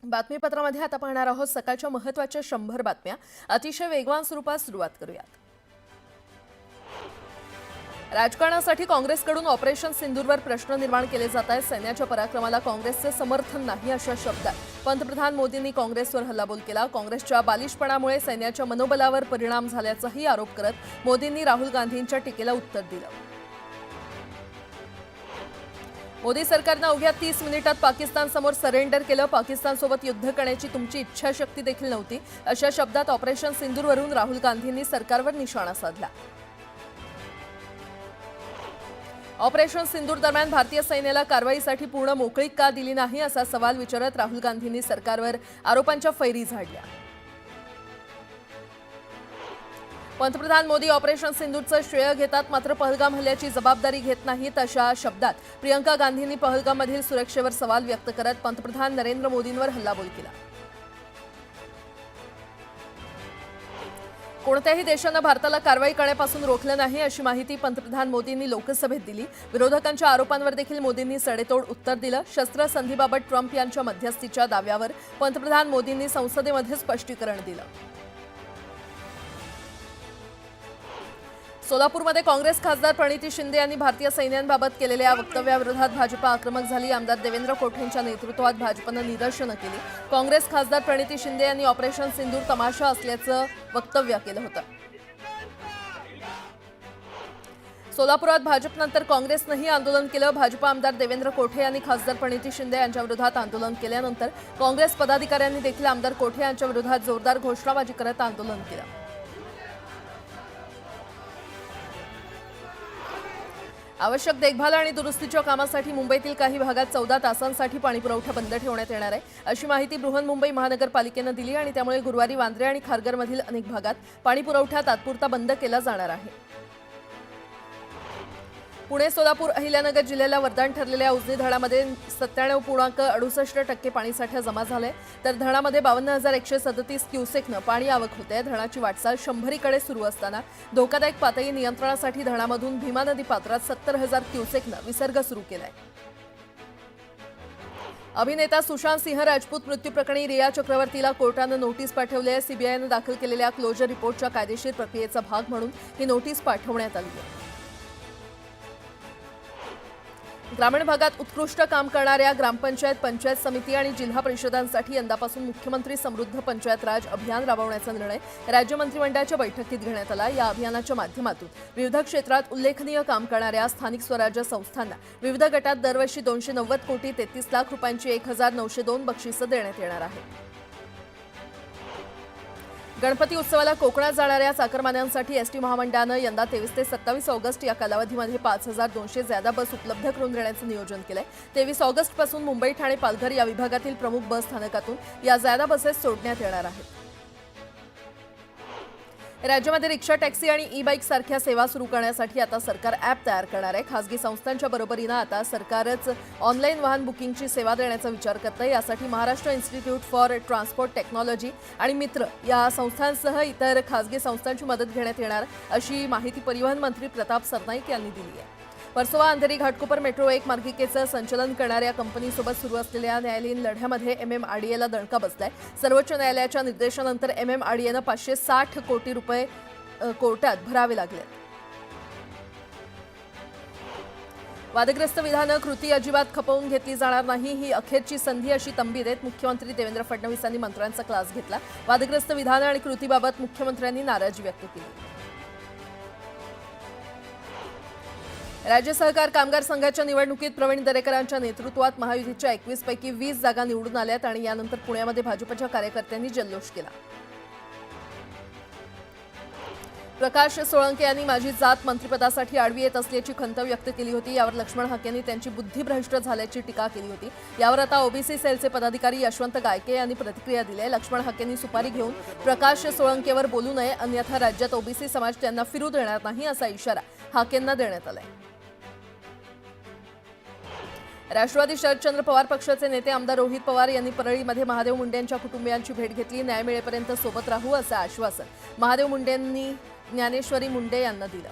बातमीपत्रामध्ये आता पाहणार आहोत सकाळच्या महत्त्वाच्या 100 बातम्या अतिशय वेगवान स्वरूपात सुरुवात करूयात। राजकारणासाठी काँग्रेसकडून ऑपरेशन सिंदूरवर प्रश्न निर्माण केले जात आहेत। सैन्याच्या पराक्रमाला काँग्रेसचे समर्थन नाही अशा शब्दात पंतप्रधान मोदींनी काँग्रेसवर हल्लाबोल केला। काँग्रेसच्या बालिशपणामुळे सैन्याच्या मनोबलावर परिणाम झाल्याचाही आरोप करत मोदींनी राहुल गांधींच्या टीकेला उत्तर दिलं। मोदी सरकारने अवघ्या 30 मिनिटात पाकिस्तान समोर सरेंडर केलं। पाकिस्तानसोबत युद्ध करण्याची तुमची इच्छाशक्ती देखील नव्हती अशा शब्दात ऑपरेशन सिंदूरवरून राहुल गांधींनी सरकारवर निशाणा साधला। ऑपरेशन सिंदूर दरम्यान भारतीय सैन्याला कारवाईसाठी पूर्ण मोकळीक का दिली नाही असा सवाल विचारत राहुल गांधींनी सरकारवर आरोपांच्या फैरी झाडल्या। पंतप्रधान मोदी ऑपरेशन सिंदूरचं श्रेय घेतात मात्र पहलगाम हल्ल्याची जबाबदारी घेत नाहीत अशा शब्दात प्रियंका गांधींनी पहलगाममधील सुरक्षेवर सवाल व्यक्त करत पंतप्रधान नरेंद्र मोदींवर हल्लाबोल केला। कोणत्याही देशाने भारताला कारवाई करण्यापासून रोखलं नाही अशी माहिती पंतप्रधान मोदींनी लोकसभेत दिली। विरोधकांच्या आरोपांवर देखील मोदींनी सडेतोड उत्तर दिलं। शस्त्रसंधीबाबत ट्रम्प यांच्या मध्यस्थीच्या दाव्यावर पंतप्रधान मोदींनी संसदेमध्ये स्पष्टीकरण दिलं। सोलापूरमध्ये काँग्रेस खासदार प्रणिती शिंदे यांनी भारतीय सैन्याबाबत केलेल्या वक्तव्याविरोधात भाजपा आक्रमक झाली। आमदार देवेंद्र कोठेंच्या नेतृत्वात भाजपनं निदर्शनं केली। काँग्रेस खासदार प्रणिती शिंदे यांनी ऑपरेशन सिंदूर तमाशा असल्याचं वक्तव्य केलं होतं। सोलापुरात भाजपनंतर काँग्रेसनंही आंदोलन केलं। भाजपा आमदार देवेंद्र कोठे यांनी खासदार प्रणिती शिंदे यांच्या विरोधात आंदोलन केल्यानंतर काँग्रेस पदाधिकाऱ्यांनी देखील आमदार कोठे यांच्या विरोधात जोरदार घोषणाबाजी करत आंदोलन केलं। आवश्यक देखभाल आणि दुरुस्तीच्या कामासाठी मुंबईतील काही भागात 14 तासांसाठी पाणीपुरवठा बंद ठेवण्यात येणार आहे अशी माहिती बृहन्मुंबई महानगरपालिकेने दिली आणि त्यामुळे गुरुवारी वांद्रे आणि खारघरमधील अनेक भागात पाणीपुरवठा तात्पुरता बंद केला जाणार आहे। पुणे सोलापूर अहिल्यानगर जिल्ह्याला वरदान ठरलेल्या उजनी धरणामध्ये 97.68% पाणीसाठा जमा झालाय तर धरणामध्ये 52,137 क्युसेकनं पाणी आवक होते। धरणाची वाटचाल 100कडे सुरू असताना धोकादायक पातळी नियंत्रणासाठी धरणामधून भीमा नदी पात्रात 70,000 क्युसेकनं विसर्ग सुरू केलाय। अभिनेता सुशांत सिंह राजपूत मृत्यू प्रकरणी रिया चक्रवर्तीला कोर्टानं नोटीस पाठवली आहे। सीबीआयनं दाखल केलेल्या क्लोजर रिपोर्टच्या कायदेशीर प्रक्रियेचा भाग म्हणून ही नोटीस पाठवण्यात आली आहे। ग्रामीण भागात उत्कृष्ट काम करणाऱ्या ग्रामपंचायत, पंचायत समिती आणि जिल्हा परिषदांसाठी यंदापासून मुख्यमंत्री समृद्ध पंचायत राज अभियान राबवण्याचा निर्णय राज्य मंत्रिमंडळाच्या बैठकीत घेण्यात आला। या अभियानाच्या माध्यमातून विविध क्षेत्रात उल्लेखनीय काम करणाऱ्या स्थानिक स्वराज्य संस्थांना विविध गटात दरवर्षी 290 कोटी 33 लाख रुपयांची 1902 बक्षिसं देण्यात येणार आहेत। गणपती उत्सवाला कोकणात जाणाऱ्या चाकरमान्यांसाठी एसटी महामंडळानं यंदा 23 ते 27 ऑगस्ट या कालावधीमध्ये 5200 ज्यादा बस उपलब्ध करून देण्याचं नियोजन केलंय। 23 ऑगस्टपासून मुंबई, ठाणे, पालघर या विभागातील प्रमुख बस स्थानकातून या ज्यादा बसेस सोडण्यात येणार आहेत। राज्यामध्ये रिक्षा, टॅक्सी आणि ई-बाईक सारख्या सेवा सुरू करण्यासाठी आता सरकार ॲप तयार करणार आहे। खासगी संस्थांच्या बरोबरीनं आता सरकारच ऑनलाईन वाहन बुकिंगची सेवा देण्याचा विचार करत आहे। यासाठी Maharashtra institute for transport technology आणि मित्र या संस्थांसह इतर खासगी संस्थांची मदत घेण्यात येणार अशी माहिती परिवहन मंत्री प्रताप सरनाईक यांनी दिली आहे। वर्सोवा अंधेरी घाटकोपर मेट्रो 1 मार्गिकेचं संचालन करणाऱ्या कंपनीसोबत सुरू असलेल्या न्यायालयीन लढ्यामध्ये MMRDAला दणका बसलाय। सर्वोच्च न्यायालयाच्या निर्देशानंतर MMRDAनं 560 कोटी रुपये कोर्टात भरावे लागले। वादग्रस्त विधानं, कृती अजिबात खपवून घेतली जाणार नाही, ही अखेरची संधी अशी तंबी देत मुख्यमंत्री देवेंद्र फडणवीस यांनी मंत्र्यांचा क्लास घेतला। वादग्रस्त विधानं आणि कृतीबाबत मुख्यमंत्र्यांनी नाराजी व्यक्त केली। राज्य सहकार कामगार संघाच्या निवडणुकीत प्रवीण दरेकरांच्या नेतृत्वात महायुतीच्या 21 पैकी 20 जागा निवडून आल्यात आणि यानंतर पुण्यामध्ये भाजपच्या कार्यकर्त्यांनी जल्लोष केला। प्रकाश सोळंके यांनी माझी जात मंत्रिपदासाठी आडवी येत असल्याची खंत व्यक्त केली होती। यावर लक्ष्मण हाके यांनी त्यांची बुद्धिभ्रष्ट झाल्याची टीका केली होती। यावर आता ओबीसी सेलचे पदाधिकारी यशवंत गायके यांनी प्रतिक्रिया दिली आहे। लक्ष्मण हाकेंनी सुपारी घेऊन प्रकाश सोळंकेवर बोलू नये अन्यथा राज्यात ओबीसी समाज त्यांना फिरू देणार नाही असा इशारा हाकेंना देण्यात आलाय। राष्ट्रवादी शरदचंद्र पवार पक्षाचे नेते आमदार रोहित पवार यांनी परळीमध्ये महादेव मुंडे यांच्या कुटुंबियांची भेट घेतली। न्याय मिळेपर्यंत सोबत राहू असं आश्वासन महादेव मुंडेंनी ज्ञानेश्वरी मुंडे यांना दिलं।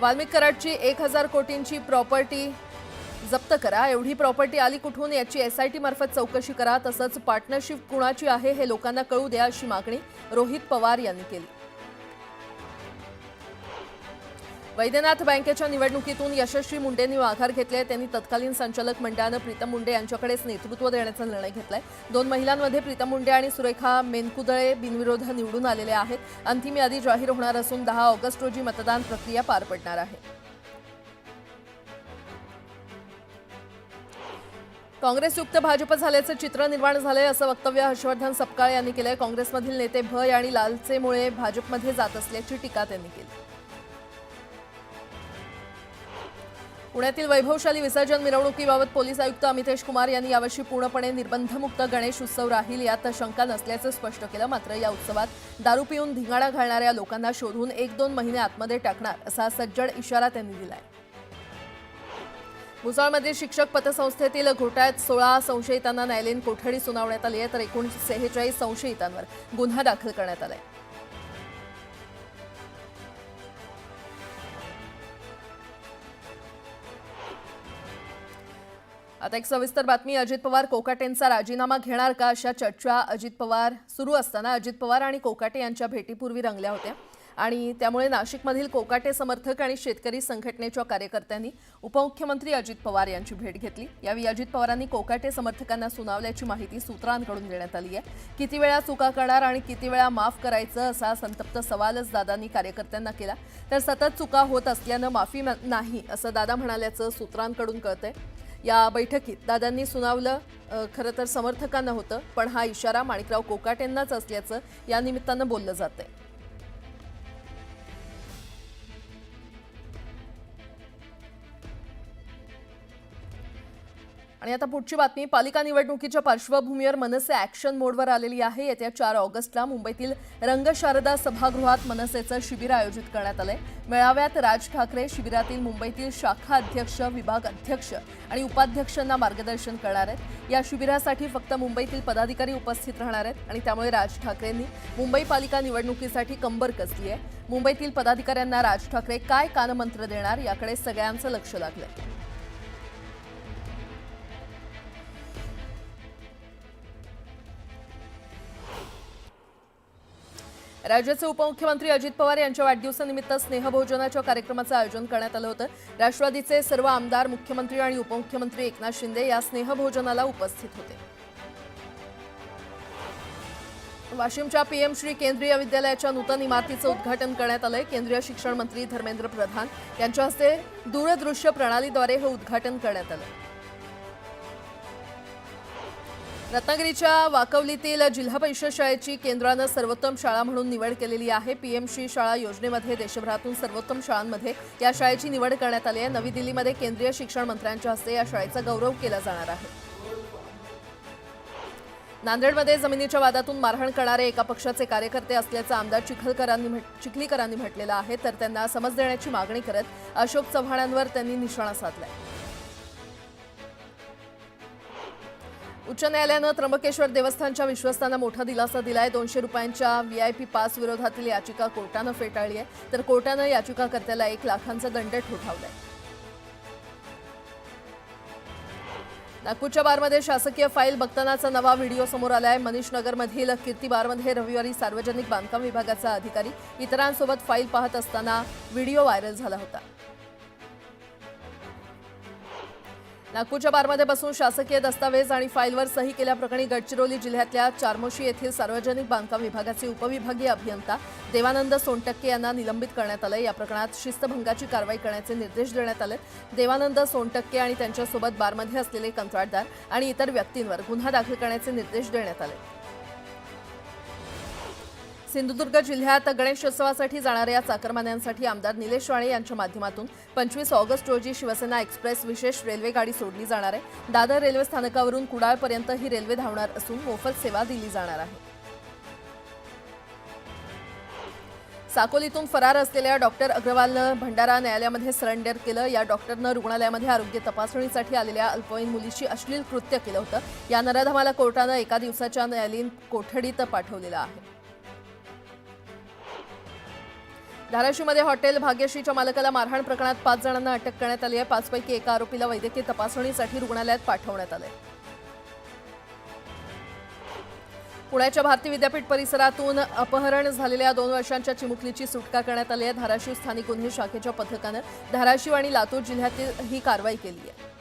वाल्मिक कराडची 1000 कोटींची प्रॉपर्टी जप्त करा. एवढी प्रॉपर्टी आली कुठून याची SIT मार्फत चौकशी करा. तसंच पार्टनरशिप कुणाची आहे हे लोकांना कळू द्या अशी मागणी रोहित पवार यांनी केली. वैद्यनाथ बँकेच्या निवडणुकीतून यशस्वी मुंडेंनी माघार घेतली आहे. त्यांनी तत्कालीन संचालक मंडळानं प्रीतम मुंडे यांच्याकडेच नेतृत्व देण्याचा निर्णय घेतलाय. 2 महिलांमध्ये प्रीतम मुंडे आणि सुरेखा मेनकुदळे बिनविरोध निवडून आलेले आहेत. अंतिम यादी जाहीर होणार असून 10 ऑगस्ट रोजी मतदान प्रक्रिया पार पडणार आहे. काँग्रेसयुक्त भाजप झाल्याचं चित्र निर्माण झालंय असं वक्तव्य हर्षवर्धन सपकाळ यांनी केलंय. काँग्रेसमधील नेते भय आणि लालसेमुळे भाजपमध्ये जात असल्याची टीका त्यांनी केली. पुण्यातील वैभवशाली विसर्जन मिरवणुकीबाबत पोलीस आयुक्त अमितेश कुमार यांनी यावर्षी पूर्णपणे निर्बंधमुक्त गणेश उत्सव राहील यात शंका नसल्याचं स्पष्ट केलं. मात्र या उत्सवात दारू पिऊन धिंगाणा घालणाऱ्या लोकांना शोधून 1-2 महिने आतमध्ये टाकणार असा सज्जड इशारा त्यांनी दिलाय. भुसावळमधील शिक्षक पतसंस्थेतील घोटाळ्यात 16 संशयितांना न्यायालयीन कोठडी सुनावण्यात आली आहे. तर एकूण 46 संशयितांवर गुन्हा दाखल करण्यात आलाय. आता एक सविस्तर बातमी. अजित पवार कोकाटेंचा राजीनामा घेणार का अशा चर्चा अजित पवार सुरू असताना अजित पवार आणि कोकाटे यांच्या भेटीपूर्वी रंगल्या होत्या आणि त्यामुळे नाशिकमधील कोकाटे समर्थक आणि शेतकरी संघटनेच्या कार्यकर्त्यांनी उपमुख्यमंत्री अजित पवार यांची भेट घेतली. यावेळी अजित पवारांनी कोकाटे समर्थकांना सुनावल्याची माहिती सूत्रांकडून देण्यात आली आहे. किती वेळा चुका करणार आणि किती वेळा माफ करायचं असा संतप्त सवालच दादांनी कार्यकर्त्यांना केला. तर सतत चुका होत असल्यानं माफी नाही असं दादा म्हणाल्याचं सूत्रांकडून कळतंय. या बैठकीत दादांनी सुनावलं खरं तर समर्थकांना होतं, पण हा इशारा माणिकराव कोकाटेंनाच असल्याचं या निमित्तानं बोललं जातंय. आणि आता पुढची बातमी. पालिका निवडणुकीच्या पार्श्वभूमीवर मनसे ॲक्शन मोडवर आलेली आहे. येत्या 4 ऑगस्टला मुंबईतील रंगशारदा सभागृहात मनसेचं शिबिर आयोजित करण्यात आलंय. मेळाव्यात राज ठाकरे शिबिरातील मुंबईतील शाखा अध्यक्ष, विभाग अध्यक्ष आणि उपाध्यक्षांना मार्गदर्शन करणार आहेत. या शिबिरासाठी फक्त मुंबईतील पदाधिकारी उपस्थित राहणार आहेत आणि त्यामुळे राज ठाकरेंनी मुंबई पालिका निवडणुकीसाठी कंबर कसली आहे. मुंबईतील पदाधिकाऱ्यांना राज ठाकरे काय कानमंत्र देणार याकडे सगळ्यांचं लक्ष लागलंय. राज्याचे उपमुख्यमंत्री अजित पवार यांच्या वाढदिवसानिमित्त स्नेहभोजनाच्या कार्यक्रमाचं आयोजन करण्यात आलं होतं. राष्ट्रवादीचे सर्व आमदार, मुख्यमंत्री आणि उपमुख्यमंत्री एकनाथ शिंदे या स्नेहभोजनाला उपस्थित होते. वाशिमच्या PM श्री केंद्रीय विद्यालयाच्या नूतन इमारतीचं उद्घाटन करण्यात आलंय. केंद्रीय शिक्षण मंत्री धर्मेंद्र प्रधान यांच्या हस्ते दूरदृश्य प्रणालीद्वारे हे उद्घाटन करण्यात आलं. रत्नागिरीच्या वाकवलीतील जिल्हा परिषद शाळेची केंद्रानं सर्वोत्तम शाळा म्हणून निवड केलेली आहे. PM श्री शाळा योजनेमध्ये देशभरातून सर्वोत्तम शाळांमध्ये या शाळेची निवड करण्यात आली आहे. नवी दिल्लीमध्ये केंद्रीय शिक्षण मंत्र्यांच्या हस्ते या शाळेचा गौरव केला जाणार आहे. नांदेडमध्ये जमिनीच्या वादातून मारहाण करणारे एका पक्षाचे कार्यकर्ते असल्याचं आमदार चिखलीकरांनी म्हटलेलं आहे. तर त्यांना समज देण्याची मागणी करत अशोक चव्हाणांवर त्यांनी निशाणा साधलाय. उच्च न्यायालयानं त्र्यंबकेश्वर देवस्थानच्या विश्वस्तांना मोठा दिलासा दिलाय. 200 रुपयांच्या VIP पास विरोधातील याचिका कोर्टानं फेटाळली आहे. तर कोर्टानं याचिकाकर्त्याला 1 लाखांचा दंड ठोठावलाय. नागपूरच्या बारमध्ये शासकीय फाईल बघतानाचा नवा व्हिडिओ समोर आलाय. मनीष नगरमधील कीर्ती बारमध्ये रविवारी सार्वजनिक बांधकाम विभागाचा अधिकारी इतरांसोबत फाईल पाहत असताना व्हिडिओ व्हायरल झाला होता. नागपूरच्या बारमध्ये बसून शासकीय दस्तावेज आणि फाईलवर सही केल्याप्रकरणी गडचिरोली जिल्ह्यातल्या चारमोशी येथील सार्वजनिक बांधकाम विभागाचे उपविभागीय अभियंता देवानंद सोनटक्के यांना निलंबित करण्यात आले. या प्रकरणात शिस्तभंगाची कारवाई करण्याचे निर्देश देण्यात आले. देवानंद सोनटक्के आणि त्यांच्यासोबत बारमध्ये असलेले कंत्राटदार आणि इतर व्यक्तींवर गुन्हा दाखल करण्याचे निर्देश देण्यात आले. सिंधुदुर्ग जिल्ह्यात गणेशोत्सवासाठी जाणाऱ्या चाकरमान्यांसाठी आमदार निलेश राणे यांच्या माध्यमातून 25 ऑगस्ट रोजी शिवसेना एक्सप्रेस विशेष रेल्वे गाडी सोडली जाणार आहे. दादर रेल्वे स्थानकावरून कुडाळपर्यंत ही रेल्वे धावणार असून मोफत सेवा दिली जाणार आहे. साकोलीतून फरार असलेल्या डॉक्टर अग्रवालनं भंडारा न्यायालयामध्ये सरेंडर केलं. या डॉक्टरनं रुग्णालयामध्ये आरोग्य तपासणीसाठी आलेल्या अल्पवयीन मुलीशी अश्लील कृत्य केलं होतं. या नराधमाला कोर्टानं एका दिवसाच्या न्यायालयीन कोठडीत पाठवलेलं आहे. धाराशिवमध्ये हॉटेल भाग्यश्रीच्या मालकाला मारहाण प्रकरणात 5 जणांना अटक करण्यात आली आहे. 5 पैकी एका आरोपीला वैद्यकीय तपासणीसाठी रुग्णालयात पाठवण्यात आले. पुण्याच्या भारती विद्यापीठ परिसरातून अपहरण झालेल्या 2 वर्षांच्या चिमुकलीची सुटका करण्यात आली आहे. धाराशिव स्थानिक गुन्हे शाखेच्या पथकानं धाराशिव आणि लातूर जिल्ह्यातील ही कारवाई केली आहे.